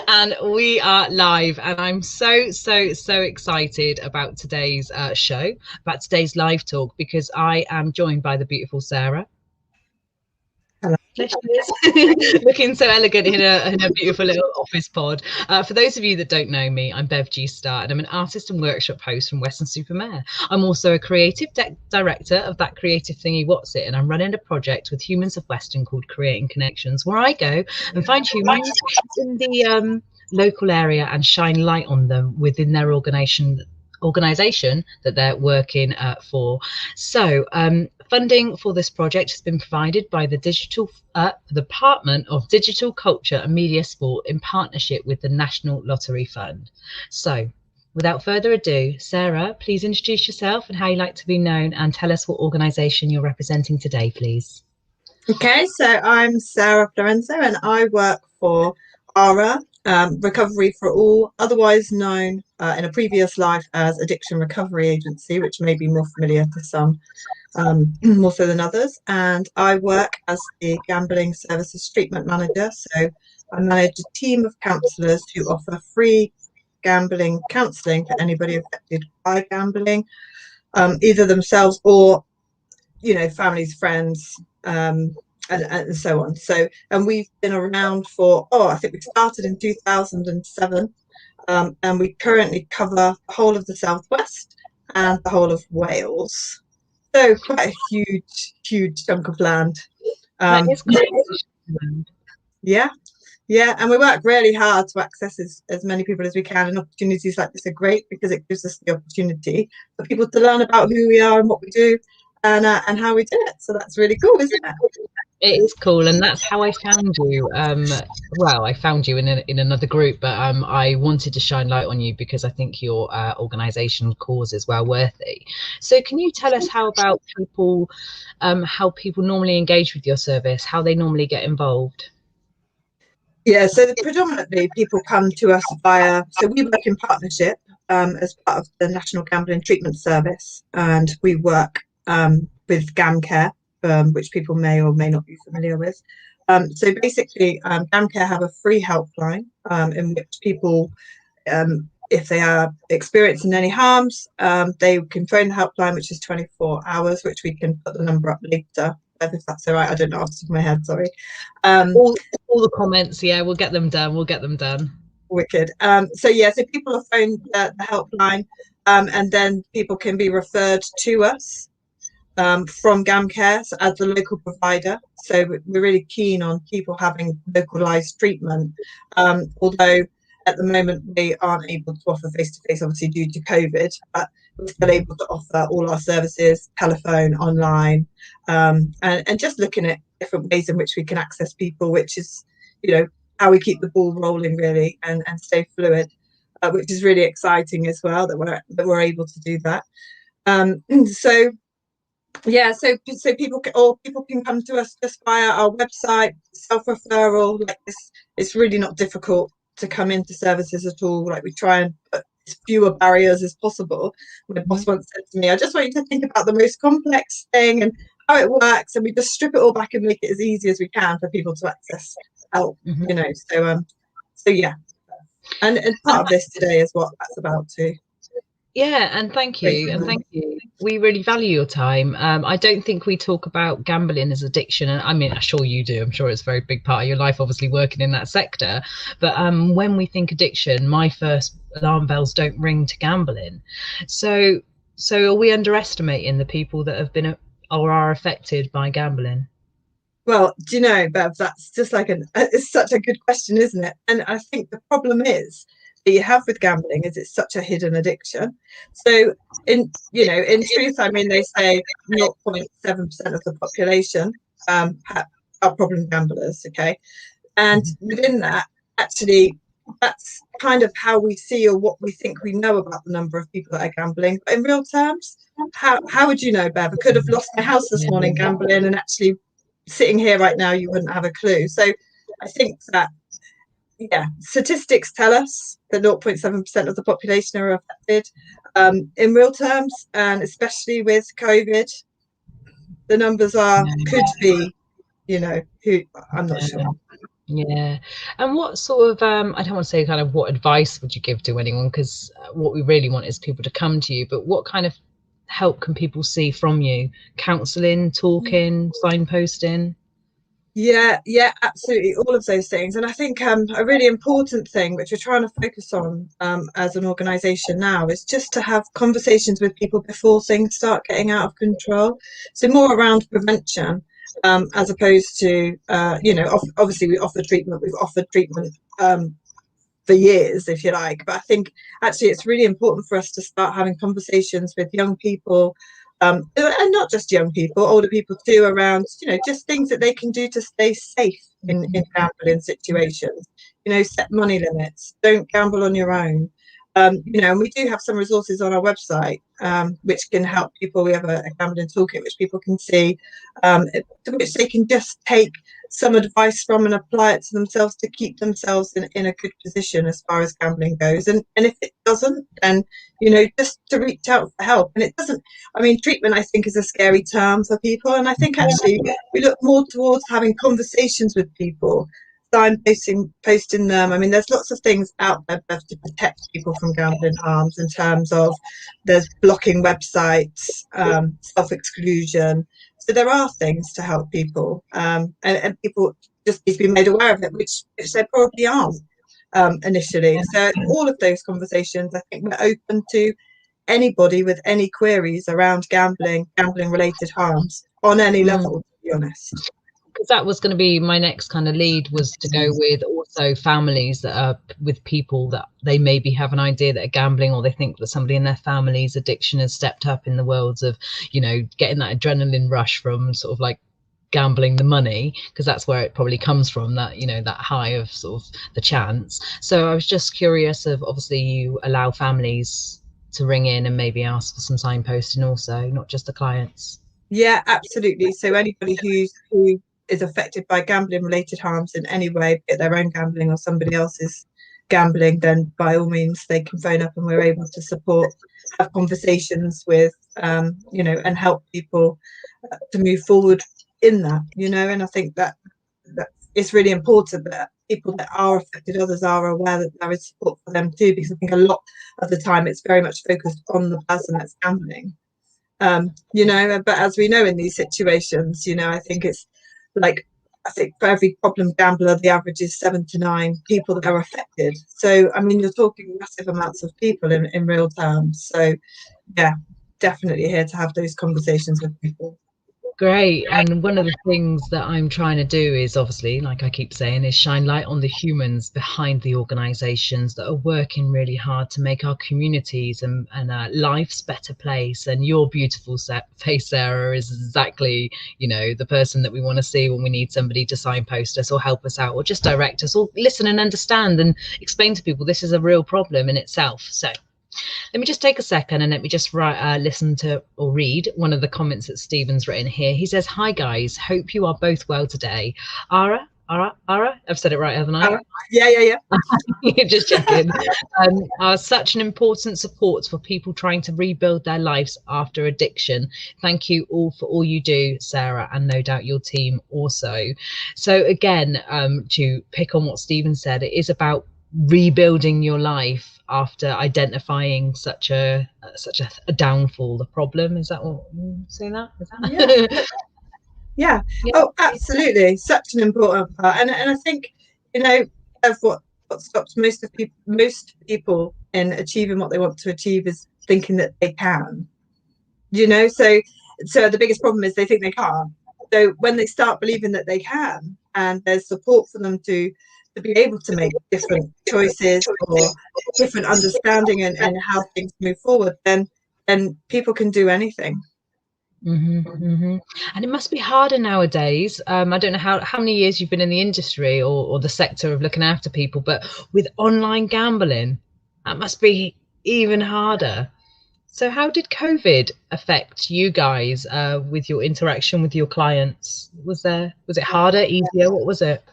And we are live, and I'm so excited about today's show, about today's live talk, because I am joined by the beautiful Sarah. Hello. There she is. Looking so elegant in a beautiful little office pod. For those of you that don't know me, I'm Bev G Star, and I'm an artist and workshop host from Weston-super-Mare. I'm also a creative director of that Creative Thingy Wotsit, and I'm running a project with Humans of Weston called Creating Connections, where I go and find humans in the local area and shine light on them within their organisation that they're working for. So funding for this project has been provided by the Department of Digital Culture and Media Sport in partnership with the National Lottery Fund. So without further ado, Sarah, please introduce yourself and how you like to be known, and tell us what organisation you're representing today, please. Okay, so I'm Sarah Florenzo, and I work for ARA Recovery for All, otherwise known in a previous life as Addiction Recovery Agency, which may be more familiar to some, more so than others. And I work as the Gambling Services Treatment Manager. So I manage a team of counsellors who offer free gambling counselling for anybody affected by gambling, either themselves or, you know, families, friends, and so on. So, and we've been around for, I think we started in 2007, and we currently cover the whole of the Southwest and the whole of Wales. So quite a huge chunk of land. That is great. Yeah, and we work really hard to access as many people as we can, and opportunities like this are great because it gives us the opportunity for people to learn about who we are and what we do, and how we do it. So that's really cool, isn't it? It is cool, and that's how I found you. Well, I found you in another group, but I wanted to shine light on you because I think your organisation cause is well worthy. So can you tell us how people normally engage with your service, how they normally get involved? Yeah, so predominantly people come to us via, so we work in partnership as part of the National Gambling Treatment Service, and we work with GamCare, which people may or may not be familiar with. So basically, GamCare have a free helpline in which people, if they are experiencing any harms, they can phone the helpline, which is 24 hours, which we can put the number up later, if that's all right. I don't know off the top of my head, sorry. All the comments, yeah, we'll get them done. Wicked. So people are phoned the helpline, and then people can be referred to us from GamCare as the local provider. So we're really keen on people having localized treatment, although at the moment we aren't able to offer face-to-face, obviously due to COVID, but we're still able to offer all our services, telephone, online, and just looking at different ways in which we can access people, which is, you know, how we keep the ball rolling really and stay fluid, which is really exciting as well that we're able to do that. So people can come to us just via our website, self-referral. Like this, it's really not difficult to come into services at all. Like we try and put as fewer barriers as possible. My boss once said to me, I just want you to think about the most complex thing and how it works, and we just strip it all back and make it as easy as we can for people to access help, you know. So yeah, and part of this today is what that's about too. Yeah, and thank you. We really value your time. I don't think we talk about gambling as addiction, and I mean, I'm sure you do. I'm sure it's a very big part of your life, obviously working in that sector. But when we think addiction, my first alarm bells don't ring to gambling. So are we underestimating the people that have been or are affected by gambling? Well, do you know, Bev, that's just like it's such a good question, isn't it? And I think the problem is that you have with gambling is it's such a hidden addiction. So in truth, I mean, they say 0.7% of the population are problem gamblers, okay? And within that, actually, that's kind of how we see or what we think we know about the number of people that are gambling. But in real terms, how would you know, Bev? I could have lost my house this morning gambling, and actually sitting here right now, you wouldn't have a clue. So I think that, statistics tell us that 0.7% of the population are affected. In real terms, and especially with COVID, the numbers could be, I'm not sure. Yeah. And what sort of, I don't want to say kind of what advice would you give to anyone? Because what we really want is people to come to you, but what kind of help can people see from you? Counselling, talking, signposting? Yeah, absolutely. All of those things. And I think a really important thing, which we're trying to focus on as an organisation now, is just to have conversations with people before things start getting out of control. So more around prevention, as opposed to, obviously we offer treatment. We've offered treatment for years, if you like. But I think actually it's really important for us to start having conversations with young people, and not just young people, older people too, around, just things that they can do to stay safe in gambling situations. Set money limits, don't gamble on your own. And we do have some resources on our website, which can help people. We have a gambling toolkit which people can see, which they can just take some advice from and apply it to themselves to keep themselves in a good position as far as gambling goes. And if it doesn't, then, just to reach out for help. And it doesn't, I mean, treatment, I think, is a scary term for people. And I think actually we look more towards having conversations with people, posting them. I mean, there's lots of things out there to protect people from gambling harms, in terms of there's blocking websites, self-exclusion. So there are things to help people, and people just need to be made aware of it, which they probably aren't initially. So all of those conversations, I think we're open to anybody with any queries around gambling related harms on any level, to be honest. Because that was going to be my next kind of lead, was to go with also families that are with people that they maybe have an idea that are gambling, or they think that somebody in their family's addiction has stepped up in the worlds of, getting that adrenaline rush from sort of like gambling the money, because that's where it probably comes from, that that high of sort of the chance. So I was just curious of, obviously you allow families to ring in and maybe ask for some signposting also, not just the clients. Yeah, absolutely. So anybody who is affected by gambling related harms in any way, be it their own gambling or somebody else's gambling, then by all means they can phone up and we're able to support, have conversations with, and help people to move forward in that, and I think that it's really important that people that are affected, others are aware that there is support for them too, because I think a lot of the time it's very much focused on the person that's gambling. But as we know in these situations, I think it's like, I think for every problem gambler, the average is 7 to 9 people that are affected. So, I mean, you're talking massive amounts of people in real terms. So, yeah, definitely here to have those conversations with people. Great. And one of the things that I'm trying to do is, obviously, like I keep saying, is shine light on the humans behind the organizations that are working really hard to make our communities and life's better place. And your beautiful face, Sarah, is exactly, the person that we want to see when we need somebody to signpost us or help us out or just direct us or listen and understand and explain to people this is a real problem in itself. So let me just take a second and let me just listen to or read one of the comments that Stephen's written here. He says, "Hi guys, hope you are both well today. ARA, I've said it right, haven't I?" Yeah. Just checking. Are such an important support for people trying to rebuild their lives after addiction. Thank you all for all you do, Sarah, and no doubt your team also. So again, to pick on what Stephen said, it is about rebuilding your life after identifying such a downfall, the problem. Is that what you say? That is that? Yeah. Oh, absolutely. Such an important part. And I think, of what stops most people in achieving what they want to achieve is thinking that they can. So the biggest problem is they think they can't. So when they start believing that they can, and there's support for them to be able to make different choices or different understanding and how things move forward, then people can do anything. And it must be harder nowadays. I don't know how many years you've been in the industry or the sector of looking after people, but with online gambling, that must be even harder. So how did COVID affect you guys with your interaction with your clients? Was it harder, easier? What was it?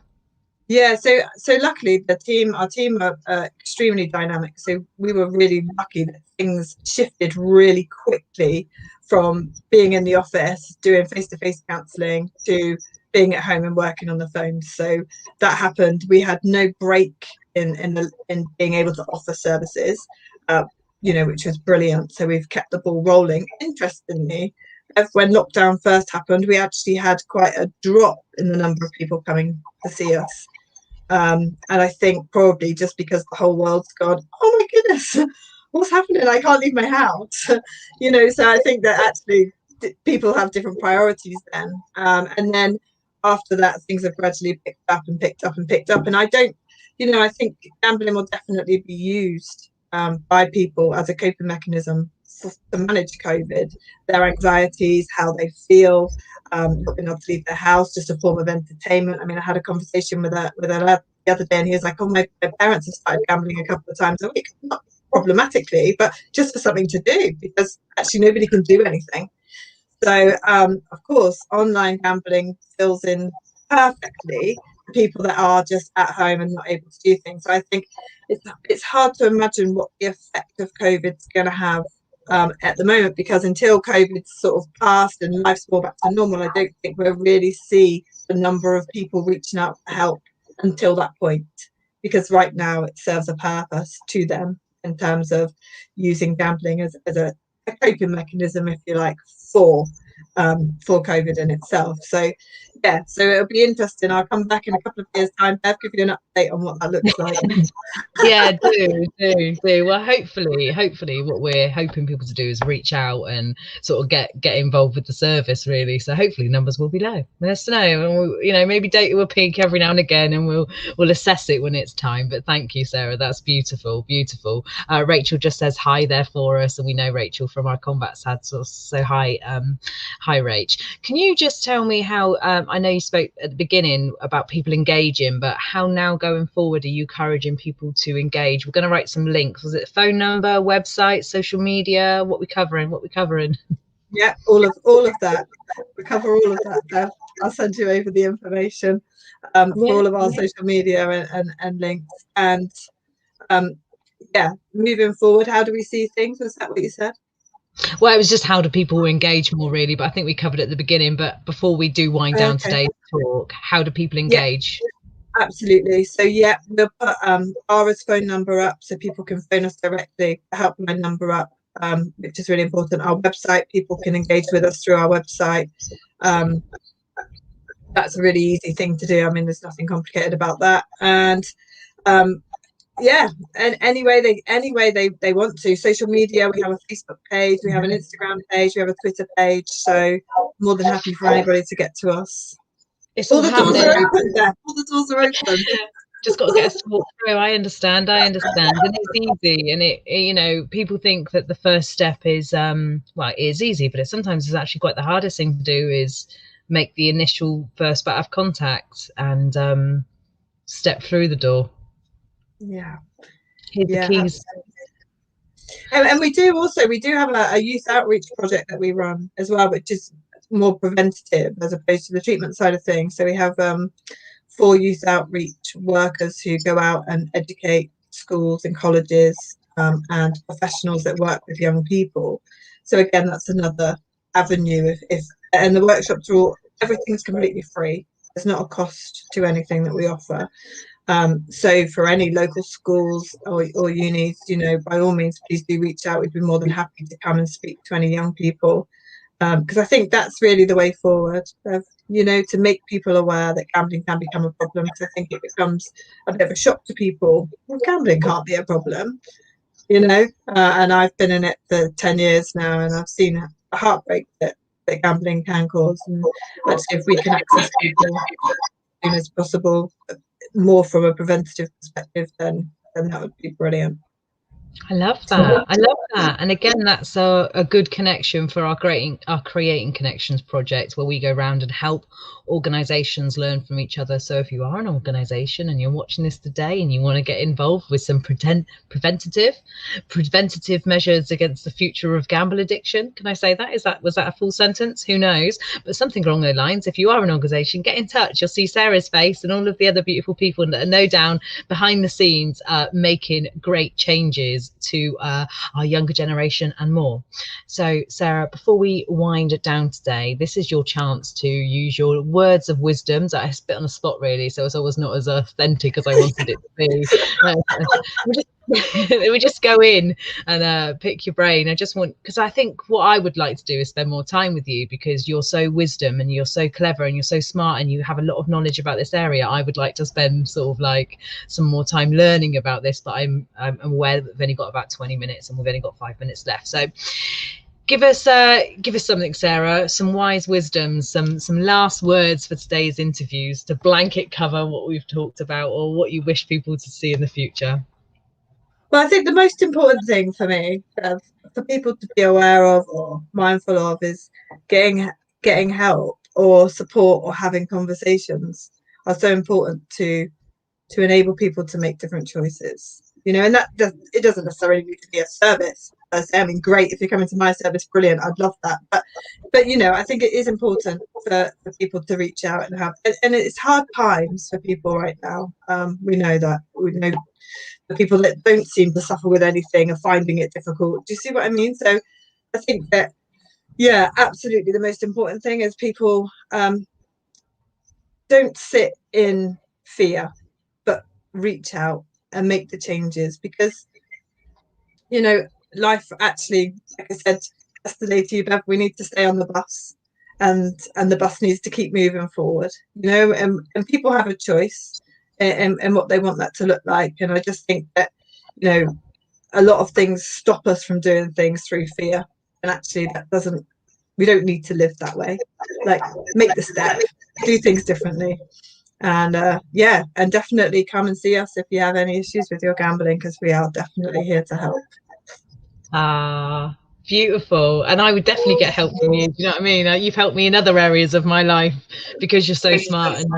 Yeah, so luckily our team are extremely dynamic. So we were really lucky that things shifted really quickly from being in the office doing face-to-face counselling to being at home and working on the phone. So that happened. We had no break in being able to offer services, which was brilliant. So we've kept the ball rolling. Interestingly, when lockdown first happened, we actually had quite a drop in the number of people coming to see us. And I think probably just because the whole world's gone, oh my goodness, what's happening? I can't leave my house. So I think that actually people have different priorities then. And then after that, things have gradually picked up. And I think gambling will definitely be used by people as a coping mechanism to manage COVID, their anxieties, how they feel, not being able to leave their house, just a form of entertainment. I mean, I had a conversation with a lad the other day, and he was like, oh, my parents have started gambling a couple of times a week, not problematically, but just for something to do, because actually nobody can do anything. So, of course, online gambling fills in perfectly for people that are just at home and not able to do things. So I think it's hard to imagine what the effect of COVID is going to have at the moment, because until COVID's sort of passed and life's more back to normal, I don't think we'll really see the number of people reaching out for help until that point, because right now it serves a purpose to them in terms of using gambling as a coping mechanism, if you like, for COVID in itself. So yeah, so it'll be interesting. I'll come back in a couple of years' time, Bev, give you an update on what that looks like. Yeah, do. Well, hopefully what we're hoping people to do is reach out and sort of get involved with the service, really. So hopefully numbers will be low. Let us know, and we'll, maybe data will peak every now and again, and we'll assess it when it's time. But thank you, Sarah, that's beautiful. Rachel just says hi there for us, and we know Rachel from our combat sad, so hi Rach. Can you just tell me how, I know you spoke at the beginning about people engaging, but how now going forward are you encouraging people to engage? We're going to write some links. Was it phone number, website, social media? What we covering? Yeah, all of that. We cover all of that. I'll send you over the information for all of our social media and links. And moving forward, how do we see things? Was that what you said? Well, it was just how do people engage more, really, but I think we covered it at the beginning. But before we do wind down today's talk, how do people engage? Yeah, absolutely. So we'll put ARA's phone number up so people can phone us directly, helpline number up, which is really important. Our website, people can engage with us through our website. That's a really easy thing to do. I mean, there's nothing complicated about that. And and any way they want to. Social media, we have a Facebook page, we have an Instagram page, we have a Twitter page, so more than happy for anybody to get to us. It's all the doors are open. All the doors are open. Just got to get us to walk through. I understand, and it's easy. And it, people think that the first step is it is easy, but sometimes it's actually quite the hardest thing to do, is make the initial first bit of contact and step through the door. Yeah. Here's the keys. And we do have a youth outreach project that we run as well, which is more preventative as opposed to the treatment side of things. So we have 4 youth outreach workers who go out and educate schools and colleges and professionals that work with young people. So again, that's another avenue. And the workshops everything's completely free. There's not a cost to anything that we offer. So for any local schools or unis, by all means, please do reach out. We'd be more than happy to come and speak to any young people, because I think that's really the way forward, to make people aware that gambling can become a problem, because I think it becomes a bit of a shock to people. Well, gambling can't be a problem, and I've been in it for 10 years now, and I've seen a heartbreak that gambling can cause. And actually, if we can access people as soon as possible, more from a preventative perspective, then that would be brilliant. I love that. And again, that's a good connection for our Creating Connections project, where we go around and help organizations learn from each other. So if you are an organization and you're watching this today and you want to get involved with some preventative measures against the future of gamble addiction, can I say that? Was that a full sentence? Who knows? But something along those lines. If you are an organization, get in touch. You'll see Sarah's face and all of the other beautiful people that are no down behind the scenes making great changes messages to our younger generation and more. So Sarah, before we wind it down today, this is your chance to use your words of wisdom. So I spit on the spot really, so it's always not as authentic as I wanted it to be. We just go in and pick your brain. I just want, because I think what I would like to do is spend more time with you, because you're so wisdom and you're so clever and you're so smart and you have a lot of knowledge about this area. I would like to spend sort of like some more time learning about this, but I'm aware that we've only got about 20 minutes and we've only got 5 minutes left. So give us something, Sarah, some wise wisdom, some last words for today's interviews to blanket cover what we've talked about, or what you wish people to see in the future. Well, I think the most important thing for me, for people to be aware of or mindful of, is getting help or support or having conversations are so important to enable people to make different choices. You know, and it doesn't necessarily need to be a service. I mean, great, if you're coming to my service, brilliant, I'd love that. But you know, I think it is important for people to reach out and have, and it's hard times for people right now. We know the people that don't seem to suffer with anything are finding it difficult. Do you see what I mean? So I think that, yeah, absolutely, the most important thing is people don't sit in fear, but reach out and make the changes, because, you know, life actually, like I said yesterday to you, Bev, we need to stay on the bus, and the bus needs to keep moving forward, you know, and people have a choice and what they want that to look like. And I just think that, you know, a lot of things stop us from doing things through fear, and actually we don't need to live that way. Like, make the step, do things differently, and yeah, and definitely come and see us if you have any issues with your gambling, because we are definitely here to help. Beautiful. And I would definitely get help from you. Do you know what I mean? You've helped me in other areas of my life because you're so smart and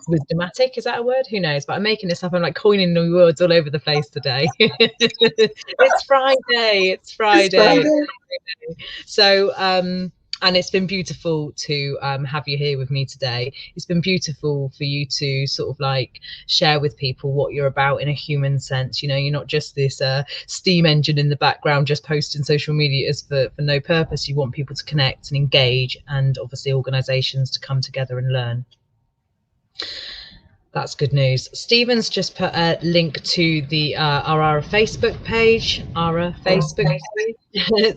wisdomatic. Is that a word? Who knows? But I'm making this up. I'm like coining new words all over the place today. It's Friday. It's Friday. So, and it's been beautiful to have you here with me today. It's been beautiful for you to sort of like share with people what you're about in a human sense. You know, you're not just this steam engine in the background just posting social media for no purpose. You want people to connect and engage, and obviously organizations to come together and learn. That's good news. Stephen's just put a link to the ARA Facebook page, ARA Facebook page.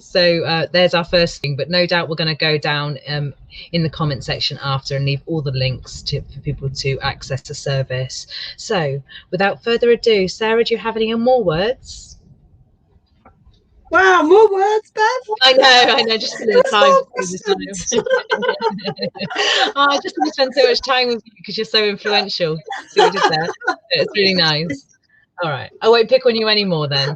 So there's our first thing, but no doubt we're going to go down in the comment section after and leave all the links for people to access the service. So without further ado, Sarah, do you have any more words? Wow, more words, Bev. I know, just a little time. I just want to spend so much time with you because you're so influential. See what I did there? It's really nice. All right, I won't pick on you anymore then.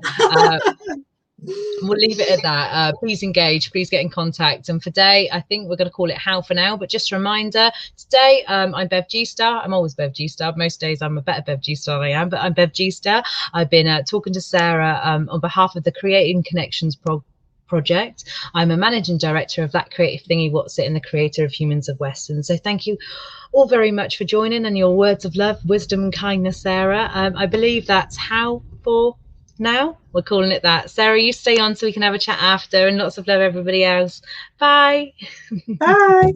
We'll leave it at that. Please engage, please get in contact. And for today, I think we're going to call it how for now. But just a reminder, today I'm Bev G Star. I'm always Bev G Star. Most days I'm a better Bev G Star than I am, but I'm Bev G Star. I've been talking to Sarah on behalf of the Creating Connections project. I'm a managing director of that Creative Thingy Wotsit and the creator of Humans of Weston. So thank you all very much for joining and your words of love, wisdom and kindness, Sarah. I believe that's how for now. We're calling it that. Sarah, you stay on so we can have a chat after, and lots of love everybody else. Bye. Bye.